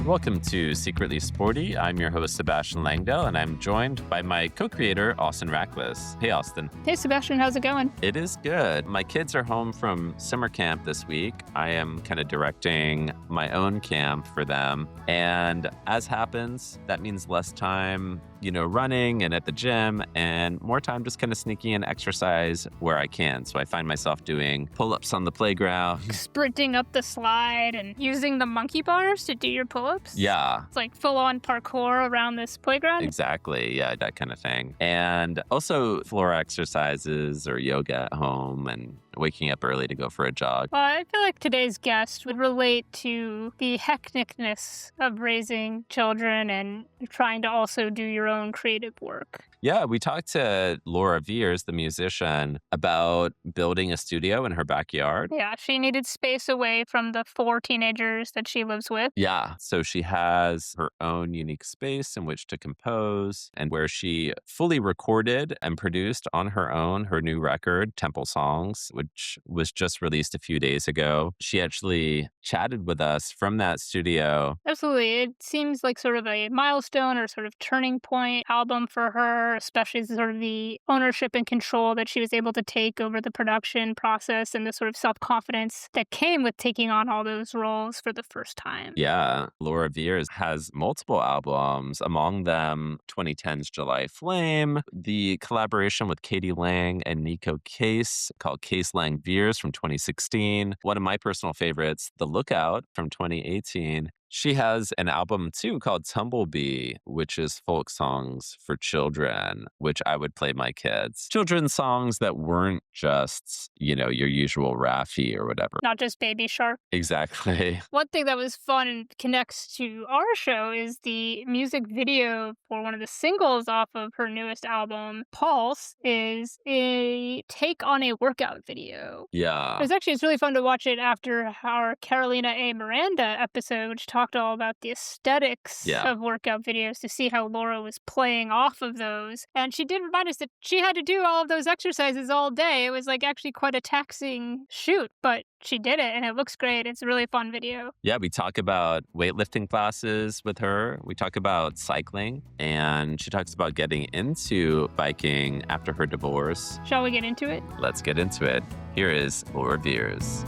Welcome to Secretly Sporty. I'm your host, Sebastian Langdell, and I'm joined by my co-creator, Austin Rackless. Hey, Austin. Hey, Sebastian. How's it going? It is good. My kids are home from summer camp this week. I am kind of directing my own camp for them. And as happens, that means less time, running and at the gym, and more time just kind of sneaking in exercise where I can. So I find myself doing pull-ups on the playground. Sprinting up the slide and using the monkey bars to do your pull-ups? Yeah. It's like full-on parkour around this playground? Exactly. Yeah, that kind of thing. And also floor exercises or yoga at home and waking up early to go for a jog. Well, I feel like today's guest would relate to the hecticness of raising children and trying to also do your own creative work. Yeah, we talked to Laura Veirs, the musician, about building a studio in her backyard. Yeah, she needed space away from the 4 teenagers that she lives with. Yeah, so she has her own unique space in which to compose and where she fully recorded and produced on her own her new record, Temple Songs, which was just released a few days ago. She actually chatted with us from that studio. Absolutely. It seems like sort of a milestone or sort of turning point album for her, especially sort of the ownership and control that she was able to take over the production process and the sort of self-confidence that came with taking on all those roles for the first time. Yeah, Laura Veirs has multiple albums, among them 2010's July Flame, the collaboration with Katie Lang and Nico Case called Case Lang Veirs from 2016, one of my personal favorites, The Lookout from 2018. She has an album, too, called Tumblebee, which is folk songs for children, which I would play my kids. Children's songs that weren't just, your usual Raffi or whatever. Not just Baby Shark. Exactly. One thing that was fun and connects to our show is the music video for one of the singles off of her newest album, Pulse, is a take on a workout video. Yeah. It's really fun to watch it after our Carolina A. Miranda episode, which talked all about the aesthetics of workout videos, to see how Laura was playing off of those. And she did remind us that she had to do all of those exercises all day. It was actually quite a taxing shoot, but she did it and it looks great. It's a really fun video. Yeah, we talk about weightlifting classes with her. We talk about cycling, and she talks about getting into biking after her divorce. Shall we get into it? Let's get into it. Here is Laura Veirs.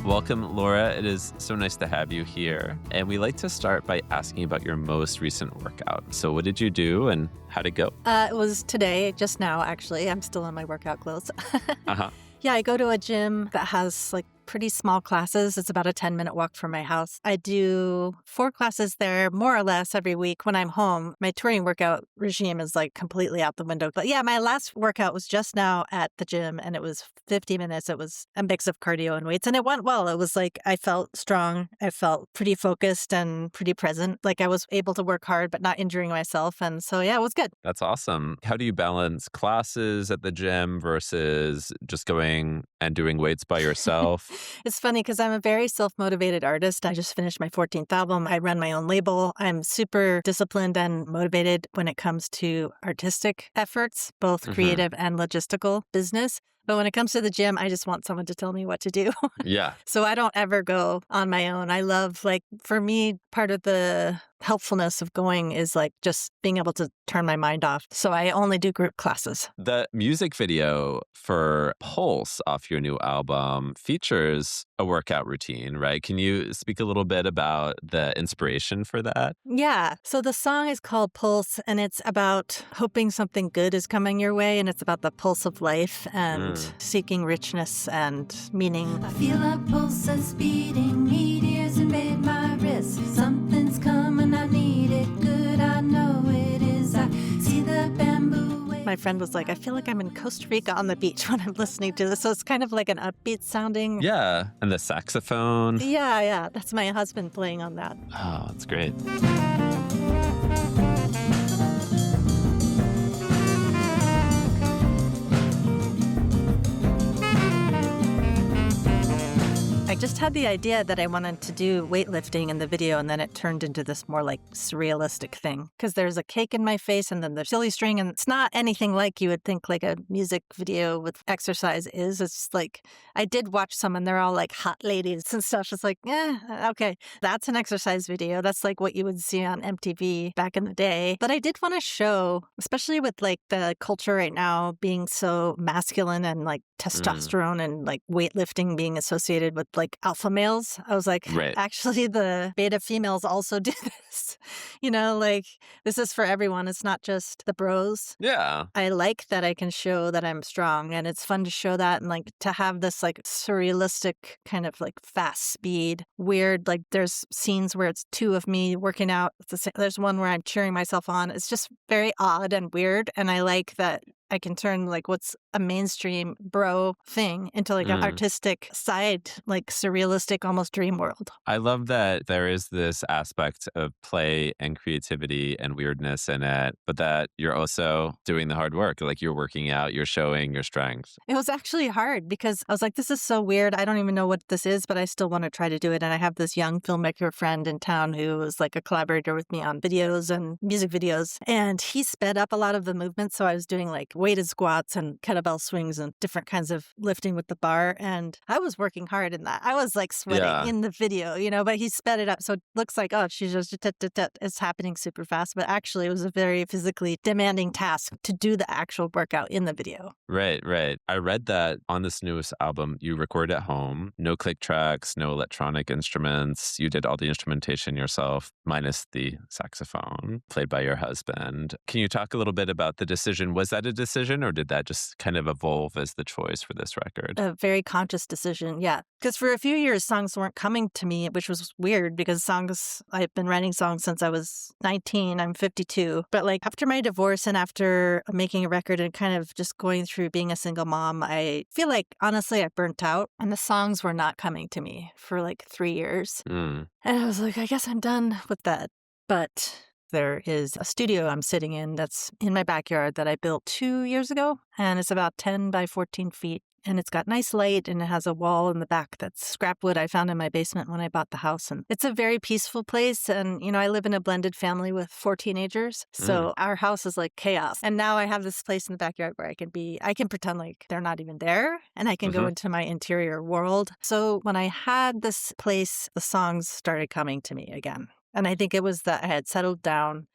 Welcome, Laura. It is so nice to have you here. And we like to start by asking about your most recent workout. So what did you do and how'd it go? It was today, just now, actually. I'm still in my workout clothes. Uh-huh. Yeah, I go to a gym that has pretty small classes. It's about a 10-minute walk from my house. I do 4 classes there more or less every week when I'm home. My touring workout regime is completely out the window. But yeah, my last workout was just now at the gym and it was 50 minutes. It was a mix of cardio and weights and it went well. It was I felt strong. I felt pretty focused and pretty present. I was able to work hard but not injuring myself. And so yeah, it was good. That's awesome. How do you balance classes at the gym versus just going and doing weights by yourself? It's funny because I'm a very self-motivated artist. I just finished my 14th album. I run my own label. I'm super disciplined and motivated when it comes to artistic efforts, both creative and logistical business. But when it comes to the gym, I just want someone to tell me what to do. Yeah. So I don't ever go on my own. I love, for me, part of the helpfulness of going is just being able to turn my mind off. So I only do group classes. The music video for Pulse off your new album features a workout routine, right? Can you speak a little bit about the inspiration for that? Yeah. So the song is called Pulse, and it's about hoping something good is coming your way, and it's about the pulse of life and seeking richness and meaning. I feel a pulse that's beating, need ears invade my wrist. Something's coming, I need it good, I know it is. I see the bamboo wave. My friend was like, I feel like I'm in Costa Rica on the beach when I'm listening to this. So it's kind of like an upbeat sounding. Yeah. And the saxophone. Yeah. That's my husband playing on that. Oh, that's great. I just had the idea that I wanted to do weightlifting in the video, and then it turned into this more like surrealistic thing. Because there's a cake in my face, and then the silly string, and it's not anything like you would think like a music video with exercise is. It's like, I did watch some, and they're all like hot ladies and stuff. It's like, okay, that's an exercise video. That's like what you would see on MTV back in the day. But I did want to show, especially with like the culture right now being so masculine and like testosterone and like weightlifting being associated with like alpha males. I was like, actually the beta females also do this. Like this is for everyone. It's not just the bros. Yeah. I like that I can show that I'm strong, and it's fun to show that, and like to have this like surrealistic kind of like fast speed, weird, like there's scenes where it's two of me working out. There's one where I'm cheering myself on. It's just very odd and weird. And I like that I can turn like what's a mainstream bro thing into like an artistic side, like surrealistic, almost dream world. I love that there is this aspect of play and creativity and weirdness in it, but that you're also doing the hard work. Like you're working out, you're showing your strength. It was actually hard because I was like, this is so weird. I don't even know what this is, but I still want to try to do it. And I have this young filmmaker friend in town who was like a collaborator with me on videos and music videos. And he sped up a lot of the movements. So I was doing like weighted squats and kettlebell swings and different kinds of lifting with the bar. And I was working hard in that. I was like sweating in the video, but he sped it up. So it looks like, oh, she's just, it's happening super fast. But actually, it was a very physically demanding task to do the actual workout in the video. Right. I read that on this newest album, you record at home, no click tracks, no electronic instruments. You did all the instrumentation yourself, minus the saxophone played by your husband. Can you talk a little bit about the decision? Was that a decision, or did that just kind of evolve as the choice for this record? A very conscious decision, yeah. Because for a few years, songs weren't coming to me, which was weird because I've been writing songs since I was 19. I'm 52. But like after my divorce and after making a record and kind of just going through being a single mom, I feel like honestly I burnt out and the songs were not coming to me for like 3 years. And I was like, I guess I'm done with that. But there is a studio I'm sitting in that's in my backyard that I built 2 years ago, and it's about 10 by 14 feet. And it's got nice light, and it has a wall in the back that's scrap wood I found in my basement when I bought the house. And it's a very peaceful place. And, I live in a blended family with 4 teenagers. So our house is like chaos. And now I have this place in the backyard where I can pretend like they're not even there, and I can go into my interior world. So when I had this place, the songs started coming to me again. And I think it was that I had settled down,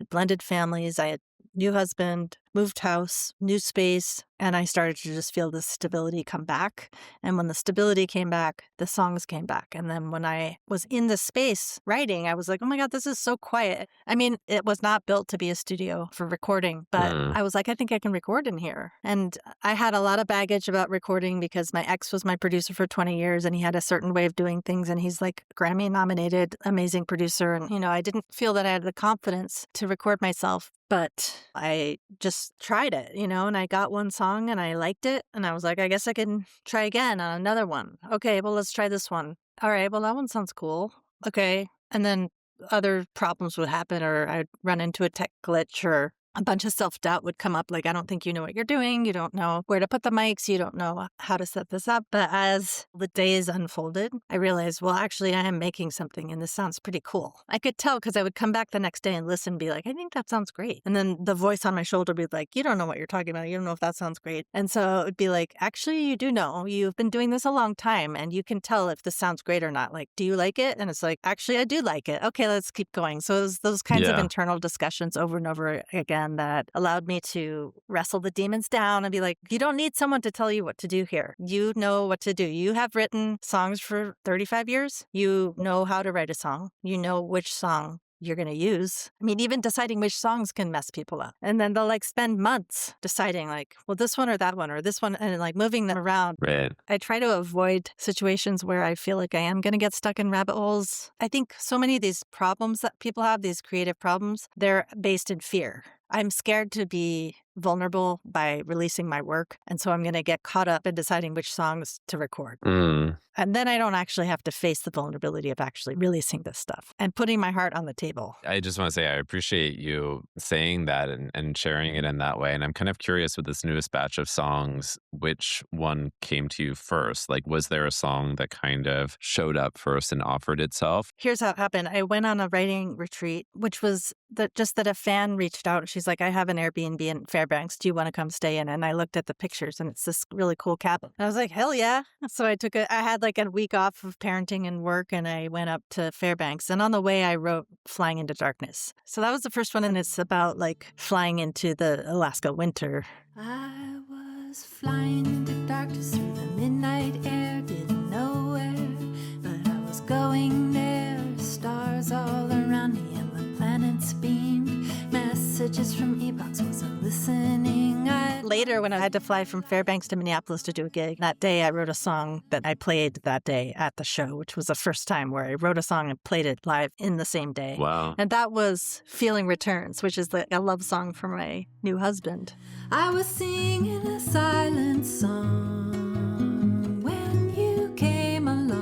blended families, I had new husband, moved house, new space, and I started to just feel this stability come back. And when the stability came back, the songs came back. And then when I was in the space writing, I was like, oh my God, this is so quiet. I mean, it was not built to be a studio for recording, but I was like, I think I can record in here. And I had a lot of baggage about recording because my ex was my producer for 20 years and he had a certain way of doing things. And he's like Grammy nominated, amazing producer. And, I didn't feel that I had the confidence to record myself. But I just tried it, and I got one song and I liked it. And I was like, I guess I can try again on another one. Okay, well, let's try this one. All right, well, that one sounds cool. Okay. And then other problems would happen, or I'd run into a tech glitch, or a bunch of self-doubt would come up, like, I don't think you know what you're doing. You don't know where to put the mics. You don't know how to set this up. But as the days unfolded, I realized, well, actually, I am making something, and this sounds pretty cool. I could tell because I would come back the next day and listen and be like, I think that sounds great. And then the voice on my shoulder would be like, you don't know what you're talking about. You don't know if that sounds great. And so it would be like, actually, you do know. You've been doing this a long time, and you can tell if this sounds great or not. Like, do you like it? And it's like, actually, I do like it. Okay, let's keep going. So it was those kinds of internal discussions over and over again that allowed me to wrestle the demons down and be like, you don't need someone to tell you what to do here. You know what to do. You have written songs for 35 years. You know how to write a song. You know which song you're going to use. I mean, even deciding which songs can mess people up. And then they'll like spend months deciding like, well, this one or that one or this one, and like moving them around. Right. I try to avoid situations where I feel like I am going to get stuck in rabbit holes. I think so many of these problems that people have, these creative problems, they're based in fear. I'm scared to be vulnerable by releasing my work. And so I'm going to get caught up in deciding which songs to record. And then I don't actually have to face the vulnerability of actually releasing this stuff and putting my heart on the table. I just want to say I appreciate you saying that and sharing it in that way. And I'm kind of curious with this newest batch of songs, which one came to you first? Like, was there a song that kind of showed up first and offered itself? Here's how it happened. I went on a writing retreat, which was just that a fan reached out. She's like, I have an Airbnb in Fairbanks. Do you want to come stay in? And I looked at the pictures and it's this really cool cabin. And I was like, hell yeah. So I had like a week off of parenting and work and I went up to Fairbanks. And on the way, I wrote Flying into Darkness. So that was the first one. And it's about like flying into the Alaska winter. I was flying into darkness through the midnight air, didn't know where, but I was going there. Stars all around me and the planets beamed. Messages from epochs, wasn't listening. Later, when I had to fly from Fairbanks to Minneapolis to do a gig, that day I wrote a song that I played that day at the show, which was the first time where I wrote a song and played it live in the same day. Wow. And that was Feeling Returns, which is a love song for my new husband. I was singing a silent song when you came along.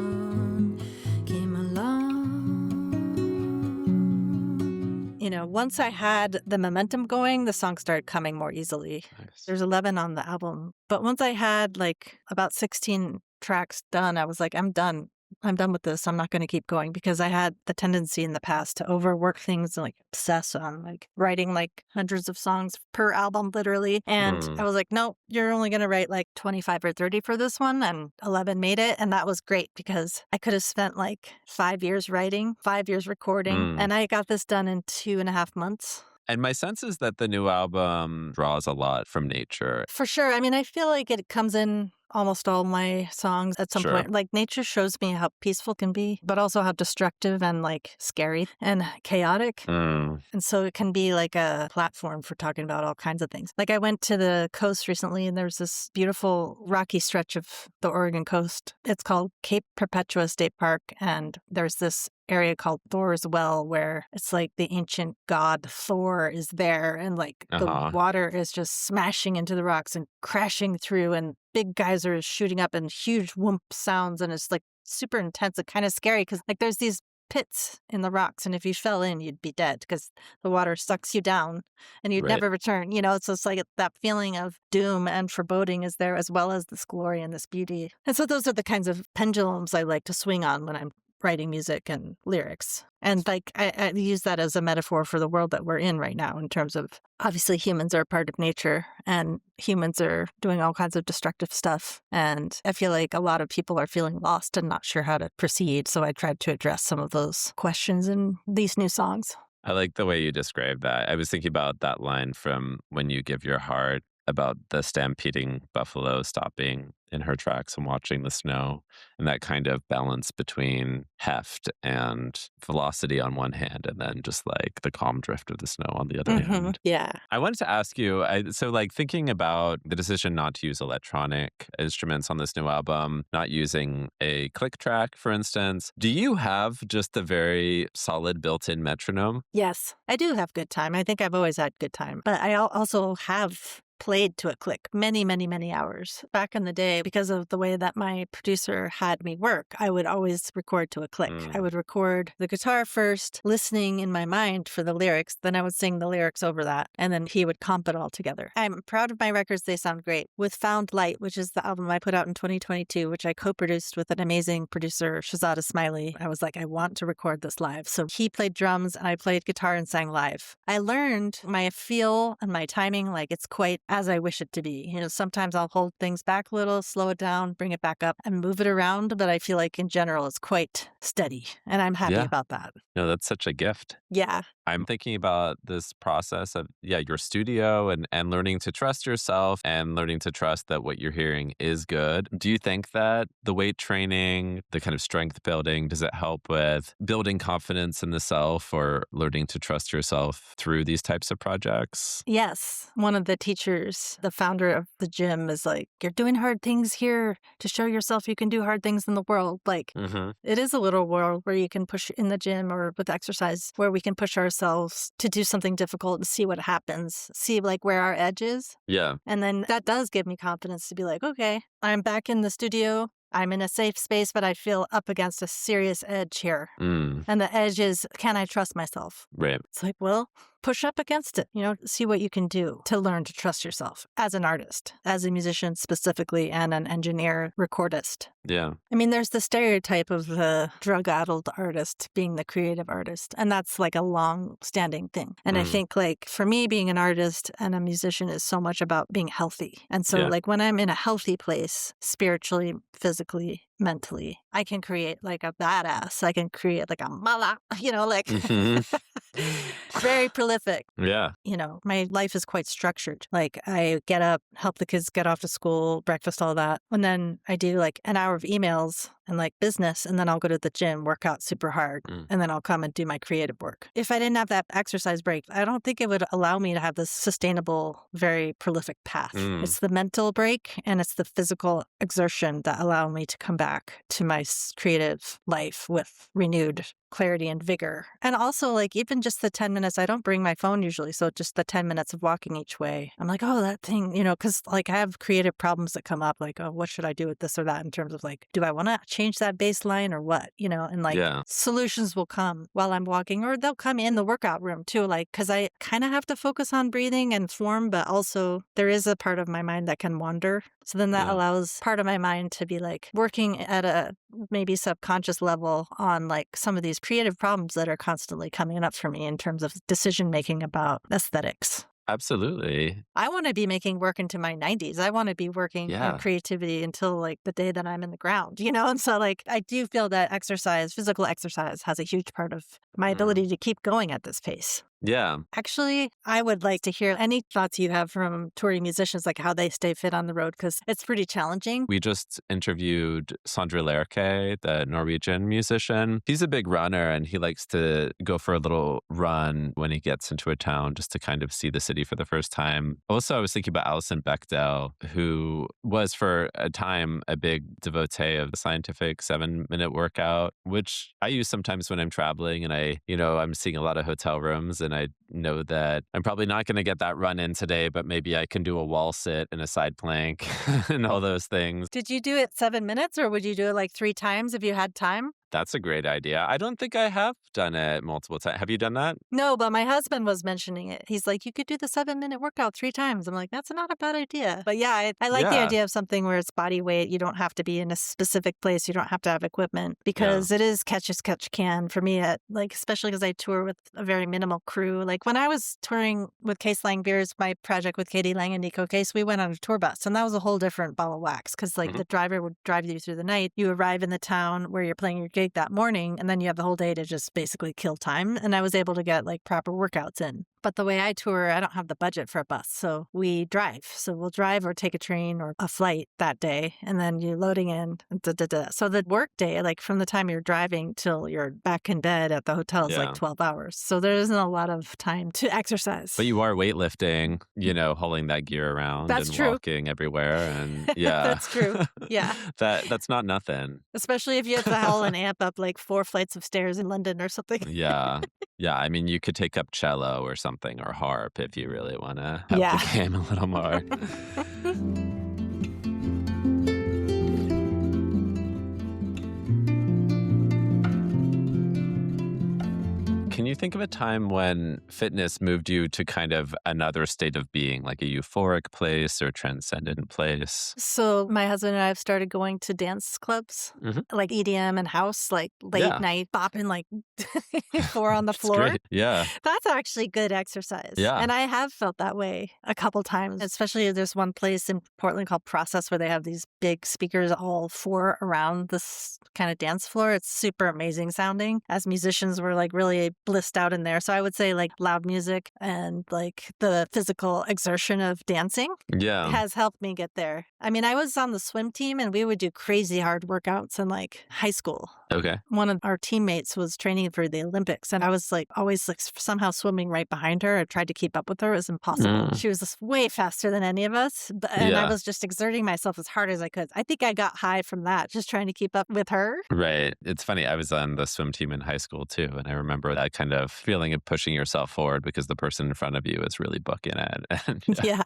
You know, once I had the momentum going, the songs started coming more easily. Nice. There's 11 on the album. But once I had like about 16 tracks done, I was like, I'm done. I'm done with this. I'm not going to keep going because I had the tendency in the past to overwork things and like obsess on like writing like hundreds of songs per album, literally. And I was like, no, you're only going to write like 25 or 30 for this one. And 11 made it. And that was great because I could have spent like 5 years writing, 5 years recording. And I got this done in 2.5 months. And my sense is that the new album draws a lot from nature. For sure. I mean, I feel like it comes in almost all my songs at some point. Like nature shows me how peaceful it can be, but also how destructive and like scary and chaotic. And so it can be like a platform for talking about all kinds of things. Like I went to the coast recently and there's this beautiful rocky stretch of the Oregon coast. It's called Cape Perpetua State Park. And there's this area called Thor's Well where it's like the ancient god Thor is there and like the water is just smashing into the rocks and crashing through and big geysers shooting up and huge whoomp sounds and it's like super intense and kind of scary because like there's these pits in the rocks and if you fell in you'd be dead because the water sucks you down and you'd never return, you know. So it's like that feeling of doom and foreboding is there as well as this glory and this beauty. And so those are the kinds of pendulums I like to swing on when I'm writing music and lyrics. And like I use that as a metaphor for the world that we're in right now in terms of obviously humans are a part of nature and humans are doing all kinds of destructive stuff. And I feel like a lot of people are feeling lost and not sure how to proceed. So I tried to address some of those questions in these new songs. I like the way you described that. I was thinking about that line from When You Give Your Heart about the stampeding buffalo stopping in her tracks and watching the snow, and that kind of balance between heft and velocity on one hand and then just like the calm drift of the snow on the other hand. Yeah. I wanted to ask you, so like thinking about the decision not to use electronic instruments on this new album, not using a click track, for instance, do you have just a very solid built-in metronome? Yes, I do have good time. I think I've always had good time, but I also have played to a click many, many, many hours. Back in the day, because of the way that my producer had me work, I would always record to a click. I would record the guitar first, listening in my mind for the lyrics. Then I would sing the lyrics over that, and then he would comp it all together. I'm proud of my records. They sound great. With Found Light, which is the album I put out in 2022, which I co-produced with an amazing producer, Shazada Smiley, I was like, I want to record this live. So he played drums and I played guitar and sang live. I learned my feel and my timing, like it's quite as I wish it to be. You know, sometimes I'll hold things back a little, slow it down, bring it back up and move it around. But I feel like in general, it's quite steady and I'm happy about that. No, that's such a gift. Yeah. I'm thinking about this process of, your studio and learning to trust yourself and learning to trust that what you're hearing is good. Do you think that the weight training, the kind of strength building, does it help with building confidence in the self or learning to trust yourself through these types of projects? Yes. One of the teachers, the founder of the gym, is like, you're doing hard things here to show yourself you can do hard things in the world. Like, it is a little world where you can push in the gym or with exercise where we can push ourselves ourselves to do something difficult and see what happens, see like where our edge is. Yeah. And then that does give me confidence to be like, okay, I'm back in the studio. I'm in a safe space, but I feel up against a serious edge here. Mm. And the edge is, can I trust myself? Right. It's like, well, push up against it, see what you can do to learn to trust yourself as an artist, as a musician specifically, and an engineer, recordist. Yeah. I mean, there's the stereotype of the drug-addled artist being the creative artist, and that's like a long-standing thing. And I think like for me, being an artist and a musician is so much about being healthy. And so like when I'm in a healthy place, spiritually, physically, mentally, I can create like a badass. I can create like a mala, very prolific. Yeah. My life is quite structured. Like I get up, help the kids get off to school, breakfast, all that. And then I do like an hour of emails and like business. And then I'll go to the gym, work out super hard. And then I'll come and do my creative work. If I didn't have that exercise break, I don't think it would allow me to have this sustainable, very prolific path. It's the mental break and it's the physical exertion that allow me to come back to my creative life with renewed clarity and vigor. And also like even just the 10 minutes, I don't bring my phone usually. So just the 10 minutes of walking each way, I'm like, oh, that thing, because like I have creative problems that come up like, oh, what should I do with this or that in terms of like, do I want to change that bass line or what, and like solutions will come while I'm walking or they'll come in the workout room too. Like, cause I kind of have to focus on breathing and form, but also there is a part of my mind that can wander. So then that allows part of my mind to be like working at a maybe subconscious level on like some of these creative problems that are constantly coming up for me in terms of decision making about aesthetics. Absolutely. I want to be making work into my 90s. I want to be working on creativity until like the day that I'm in the ground, And so like I do feel that physical exercise has a huge part of my ability to keep going at this pace. Yeah. Actually, I would like to hear any thoughts you have from touring musicians, like how they stay fit on the road, because it's pretty challenging. We just interviewed Sondre Lerche, the Norwegian musician. He's a big runner and he likes to go for a little run when he gets into a town just to kind of see the city for the first time. Also, I was thinking about Alison Bechdel, who was for a time a big devotee of the scientific 7-minute workout, which I use sometimes when I'm traveling and I'm seeing a lot of hotel rooms and I know that I'm probably not going to get that run in today, but maybe I can do a wall sit and a side plank and all those things. Did you do it 7 minutes or would you do it like 3 times if you had time? That's a great idea. I don't think I have done it multiple times. Have you done that? No, but my husband was mentioning it. He's like, you could do the 7-minute workout 3 times. I'm like, that's not a bad idea. But yeah, I like the idea of something where it's body weight. You don't have to be in a specific place. You don't have to have equipment because it is catch as catch can for me, especially because I tour with a very minimal crew. Like when I was touring with Case Lang Veirs, my project with Katie Lang and Nico Case, we went on a tour bus and that was a whole different ball of wax because like the driver would drive you through the night. You arrive in the town where you're playing your gig that morning and then you have the whole day to just basically kill time. And I was able to get like proper workouts in. But the way I tour, I don't have the budget for a bus. So we drive. So we'll drive or take a train or a flight that day. And then you're loading in. So the work day, like from the time you're driving till you're back in bed at the hotel is like 12 hours. So there isn't a lot of time to exercise. But you are weightlifting, hauling that gear around That's and true. Walking everywhere. And That's true. Yeah. That's not nothing. Especially if you have to haul an amp up like 4 flights of stairs in London or something. Yeah. Yeah. I mean, you could take up cello or something or harp if you really want to have the game a little more. Can you think of a time when fitness moved you to kind of another state of being, like a euphoric place or transcendent place? So my husband and I have started going to dance clubs, like EDM and house, like late night, bopping like 4 on the floor. Great. Yeah. That's actually good exercise. Yeah. And I have felt that way a couple times, especially there's one place in Portland called Process where they have these big speakers all 4 around this kind of dance floor. It's super amazing sounding. As musicians, we're like really blissed out in there. So I would say like loud music and like the physical exertion of dancing has helped me get there. I mean, I was on the swim team and we would do crazy hard workouts in like high school. Okay. One of our teammates was training for the Olympics, and I was like always like somehow swimming right behind her. I tried to keep up with her. It was impossible. She was just way faster than any of us. And I was just exerting myself as hard as I could. I think I got high from that, just trying to keep up with her. Right. It's funny. I was on the swim team in high school too. And I remember that kind of feeling of pushing yourself forward because the person in front of you is really booking it. And, yeah.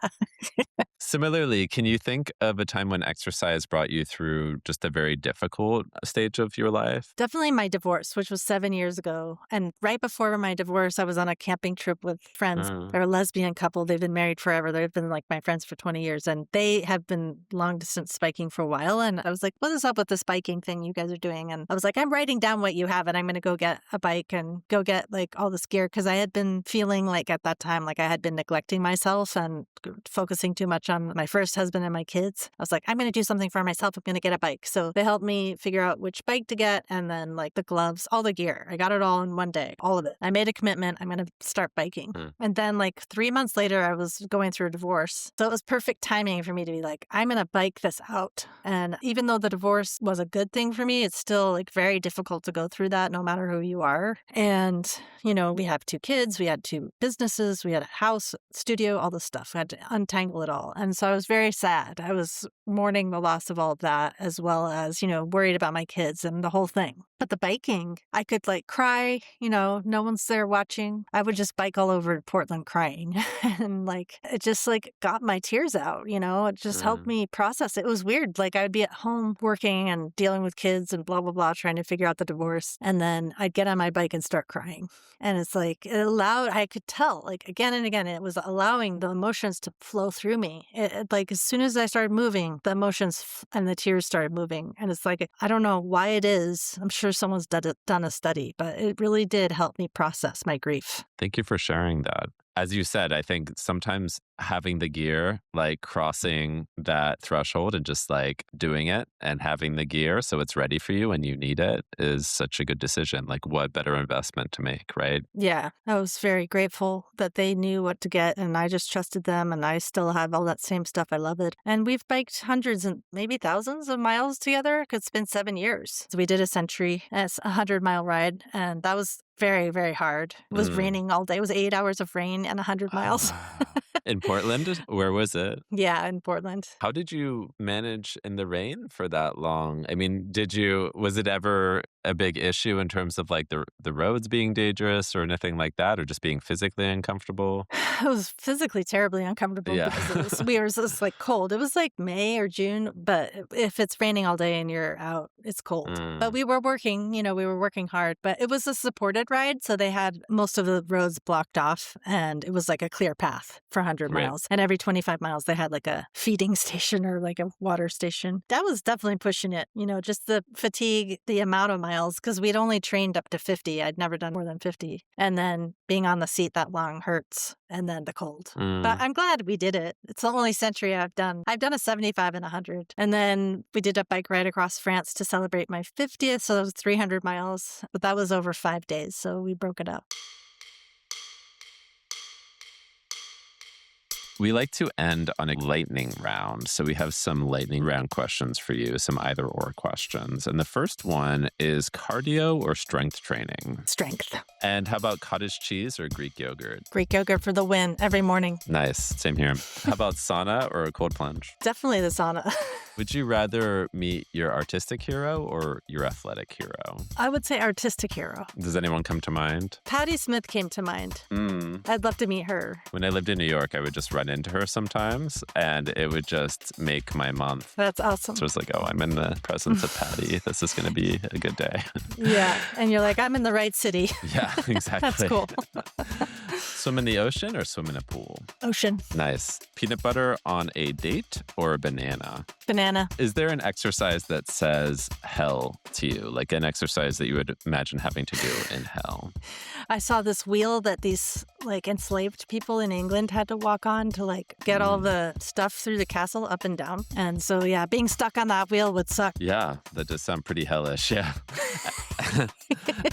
Similarly, can you think of a time when exercise brought you through just a very difficult stage of your life? Definitely my divorce, which was 7 years ago. And right before my divorce, I was on a camping trip with friends. They're a lesbian couple. They've been married forever. They've been like my friends for 20 years. And they have been long distance biking for a while. And I was like, what is up with this biking thing you guys are doing? And I was like, I'm writing down what you have and I'm going to go get a bike and go get like all this gear. Because I had been feeling like at that time, like I had been neglecting myself and focusing too much on my first husband and my kids. I was like, I'm going to do something for myself. I'm going to get a bike. So they helped me figure out which bike to get and then like the gloves, all the gear. I got it all in one day, all of it. I made a commitment. I'm going to start biking. And then like 3 months later, I was going through a divorce. So it was perfect timing for me to be like, I'm going to bike this out. And even though the divorce was a good thing for me, it's still like very difficult to go through that no matter who you are. And, you know, we have 2 kids, we had 2 businesses, we had a house, studio, all this stuff. I had to untangle it all. And so I was very sad. I was mourning the loss of all of that, as well as, you know, worried about my kids and the whole thing. But the biking, I could like cry, you know, no one's there watching. I would just bike all over Portland crying. And like, it just like got my tears out, you know, it just helped me process. It was weird. Like I would be at home working and dealing with kids and blah, blah, blah, trying to figure out the divorce. And then I'd get on my bike and start crying. And it's like, it allowed, I could tell like again and again, it was allowing the emotions to flow through me. Like as soon as I started moving, the emotions and the tears started moving. And it's like, I don't know why it is. I'm sure someone's done a study, but it really did help me process my grief. Thank you for sharing that. As you said, I think sometimes having the gear, like crossing that threshold and just like doing it and having the gear so it's ready for you when you need it is such a good decision. Like what better investment to make, right? Yeah, I was very grateful that they knew what to get and I just trusted them and I still have all that same stuff. I love it. And we've biked hundreds and maybe thousands of miles together because it's been 7 years. So we did a century and it's a 100-mile ride and that was very, very hard. It was raining all day. It was 8 hours of rain and 100 miles. In Portland? Where was it? Yeah, in Portland. How did you manage in the rain for that long? I mean, was it ever a big issue in terms of like the roads being dangerous or anything like that, or just being physically uncomfortable? It was physically terribly uncomfortable because we were just like cold. It was like May or June, but if it's raining all day and you're out, it's cold. But we were working, you know, we were working hard, but it was a supported ride. So they had most of the roads blocked off and it was like a clear path for 100 miles. And every 25 miles, they had like a feeding station or like a water station. That was definitely pushing it, you know, just the fatigue, the amount of miles, because we'd only trained up to 50. I'd never done more than 50. And then being on the seat that long hurts. And then the cold. But I'm glad we did it. It's the only century I've done. I've done a 75 and 100. And then we did a bike ride across France to celebrate my 50th. So that was 300 miles. But that was over 5 days. So we broke it up. We like to end on a lightning round. So we have some lightning round questions for you, some either or questions. And the first one is cardio or strength training? Strength. And how about cottage cheese or Greek yogurt? Greek yogurt for the win every morning. Nice. Same here. How about sauna or a cold plunge? Definitely the sauna. Would you rather meet your artistic hero or your athletic hero? I would say artistic hero. Does anyone come to mind? Patti Smith came to mind. I'd love to meet her. When I lived in New York, I would just run into her sometimes, and it would just make my month. That's awesome. So it's like, oh, I'm in the presence of Patti. This is going to be a good day. Yeah. And you're like, I'm in the right city. Yeah, exactly. That's cool. Swim in the ocean or swim in a pool? Ocean. Nice. Peanut butter on a date or a banana? Banana. Is there an exercise that says hell to you? Like an exercise that you would imagine having to do in hell? I saw this wheel that these like enslaved people in England had to walk on to like get all the stuff through the castle up and down. And so, yeah, being stuck on that wheel would suck. Yeah, that does sound pretty hellish. Yeah.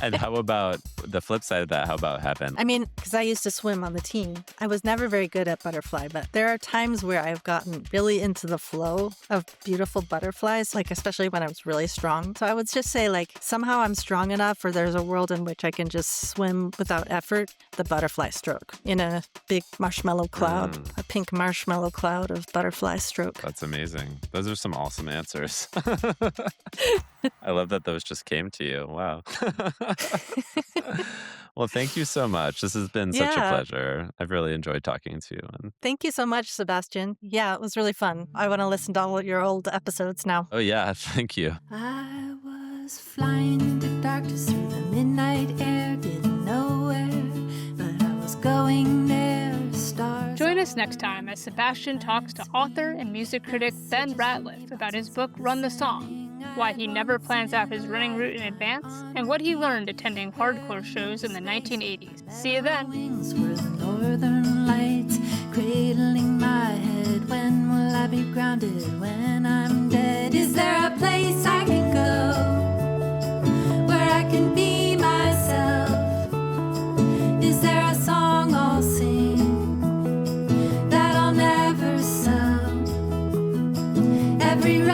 And how about the flip side of that? How about heaven? I mean, because I used used to swim on the team. I was never very good at butterfly, but there are times where I've gotten really into the flow of beautiful butterflies, like especially when I was really strong. So I would just say like somehow I'm strong enough or there's a world in which I can just swim without effort, the butterfly stroke in a big marshmallow cloud, a pink marshmallow cloud of butterfly stroke. That's amazing. Those are some awesome answers. I love that those just came to you. Wow. Well, thank you so much. This has been such a pleasure. I've really enjoyed talking to you. And thank you so much, Sebastian. Yeah, it was really fun. I want to listen to all your old episodes now. Oh, yeah. Thank you. I was flying in the darkness through the midnight air, didn't know where, but I was going there. Stars. Join us next time as Sebastian talks to author and music critic Ben Ratliff about his book Run the Song, why he never plans out his running route in advance, and what he learned attending hardcore shows in the 1980s. See you then. Wings were the northern lights, cradling my head. When will I be grounded when I'm dead? Is there a place I can go where I can be myself? Is there a song I'll sing that I'll never sell?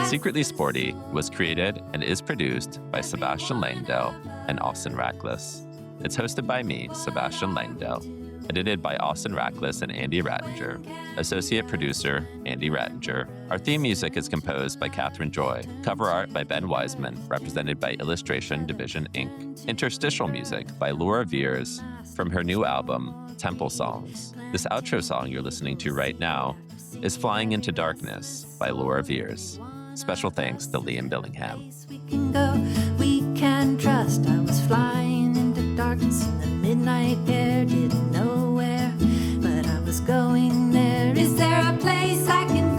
Secretly Sporty was created and is produced by Sebastian Langdell and Austin Rackless. It's hosted by me, Sebastian Langdell, edited by Austin Rackless and Andy Rattinger, associate producer, Andy Rattinger. Our theme music is composed by Catherine Joy, cover art by Ben Wiseman, represented by Illustration Division, Inc., interstitial music by Laura Veirs from her new album, Temple Songs. This outro song you're listening to right now is Flying into Darkness by Laura Veirs. Special thanks to Liam Billingham. We can go, we can trust. I was flying into darkness in the midnight air, didn't know where, but I was going there. Is there a place I can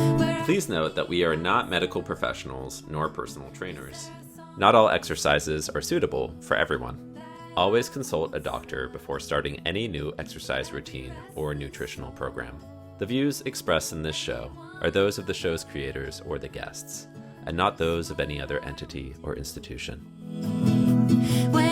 go? Please note that we are not medical professionals nor personal trainers. Not all exercises are suitable for everyone. Always consult a doctor before starting any new exercise routine or nutritional program. The views expressed in this show are those of the show's creators or the guests, and not those of any other entity or institution. When